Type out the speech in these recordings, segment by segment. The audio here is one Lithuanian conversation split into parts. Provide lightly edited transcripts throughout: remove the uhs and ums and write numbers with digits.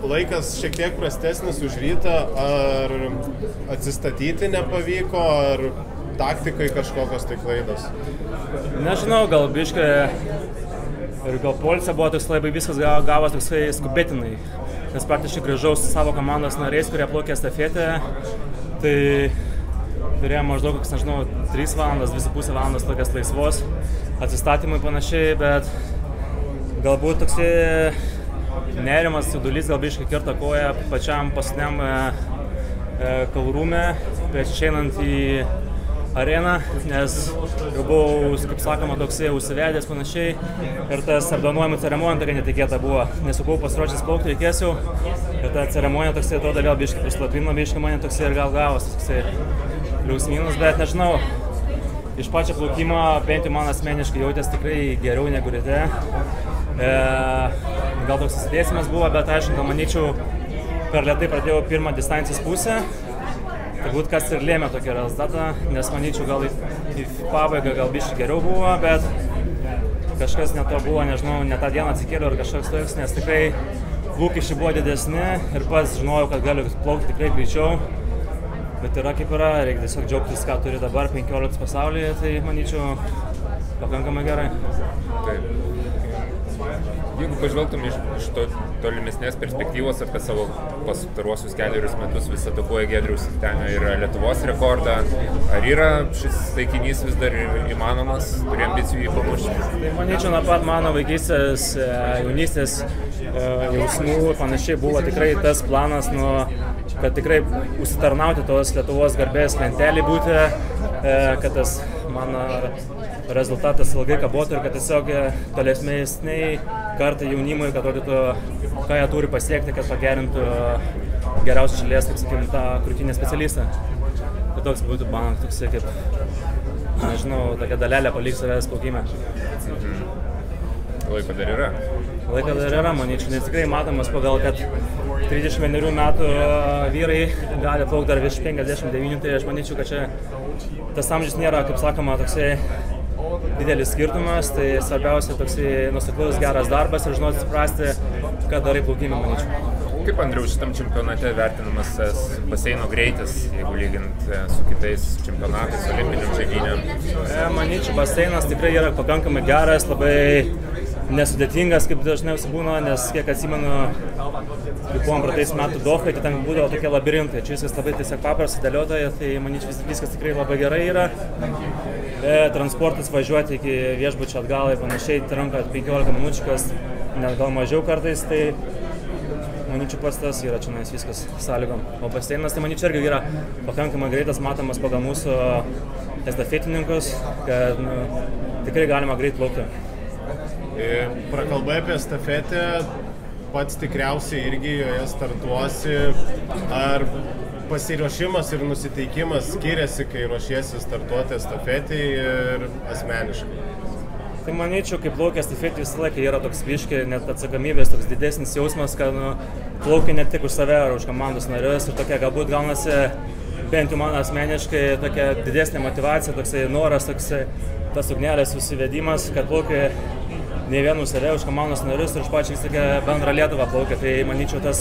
Laikas šiek tiek prastesnis už rytą, ar atsistatyti nepavyko, ar taktikai kažkokios tai klaidos? Nežinau, gal biškai ir gal policija buvo toks labai viskas gavos toksai skubėtinai, nes praktiškai grįžau su savo komandos nariais, kurie plaukė estafetę, tai turėjome maždaug, nežinau, 3 valandas, 2,5 valandos tokias laisvos, atsistatymai panašiai, bet galbūt toksai nerimas, jaudulys gal biškai kirto koją pačiam paskutiniam kalrūme, prieš išeinant į areną, nes jau buvau, kaip sakoma, toksai užsivedęs panašiai ir tas apdovanojimų ceremonija tokia netikėta buvo, nes jau buvau pasiruošęs plaukti, reikės jau ir ta ceremonija toksai atrodo vėl biškai prislopino, biškai mane toksai ir gal gavos, toksai plius minus, bet nežinau, iš pačio plaukimo bent jau man asmeniškai jautės tikrai geriau negu ryte. Gal toks įsidėsimas buvo, bet aišku, gal manyčiau, per lėtai pradėjau pirmą distancijos pusę. Turbūt kas ir lėmė tokį rezultatą, nes manyčiau, gal į pabaigą gal biškai geriau buvo, bet kažkas ne to buvo, nežinau, ne tą dieną atsikėliau ar kažkoks toks, nes tikrai lūkesčiai buvo didesni ir pats žinojau, kad galiu plaukti tikrai greičiau. Bet yra kaip yra, reikia tiesiog džiaugtis, ką turi dabar 15 pasaulyje, tai manyčiau pakankamai gerai. Taip. Jeigu pažvelgtum iš tolimesnės perspektyvos apie savo pastaruosius 4 metus vis atakuoja Giedriaus Tenio ir Lietuvos rekordą, ar yra šis taikinys vis dar įmanomas, turi ambicijų jį pamušti? Tai manyčiau, nuo pat mano vaikystės, jaunystės jausmų panašiai buvo tikrai tas planas, kad tikrai užsitarnauti tos Lietuvos garbės lentelį būti, kad tas mano rezultatas ilgai kabotų ir kad tiesiog tolesniai kartai jaunimui, kad rodytų, ką jie turi pasiekti, kad pagerintų geriausios šalies, kaip sakykime, tą krūtinę specialistą. Tai toks būtų man, toksai kaip, nežinau, tokia dalelė paliks savęs plaukime. Laiko dar yra? Laiko dar yra, manyčiau, nes tikrai matomas pagal, kad 31 metų vyrai gali plaukti dar virš 59, tai aš manyčiau, kad čia tas amžius nėra, kaip sakoma, toksai didelis skirtumas, tai svarbiausia toksai nuoseklus geras darbas ir žinoti suprasti, ką darai plaukime, manyčiau. Kaip, Andriau, šitam čempionate vertinamas baseino greitis, jeigu lygint su kitais čempionatais, olimpiniam žaidynėm? Manyčiau, baseinas tikrai yra pakankamai geras, labai nesudėtingas, kaip dažniausiai būna, nes kiek atsimenu, kai buvom praeitais metų Dohai, tai ten būdavo tokie labirintai. Čia viskas labai tiesiog paprasta dėliota, tai manyčiau viskas tikrai labai gerai yra. Transportas važiuoti iki viešbučio atgal ir panašiai, trunka 15 minučių, kas net gal mažiau kartais, tai manyčiau pats tas yra čia viskas sąlygom. O baseinas, tai manyčiau irgi yra pakankamai greitas, matomas pagal mūsų estafetininkus, kad tikrai galima greit plaukti. Prakalbai apie estafetę, pats tikriausiai irgi joje startuosi. Ar pasiruošimas ir nusiteikimas skiriasi, kai ruošiesi startuoti estafetį ir asmeniškai? Tai manyčiau, kai plaukia estafetį visą laiką yra toks biškai, net atsakomybės, toks didesnis jausmas, kad plaukia ne tik už save ar už komandos narius ir tokia galbūt gaunasi, bent jau man asmeniškai, tokia didesnė motyvacija, toksai noras, toksai tas ugnelės susivedimas, kad plaukia ne vien už save, už komandos narius ir už pačią vis tokią bendrą Lietuvą plaukia. Tai manyčiau tas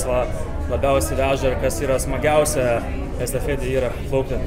labiausiai veža ir kas yra smagiausia estafetė yra plaukti.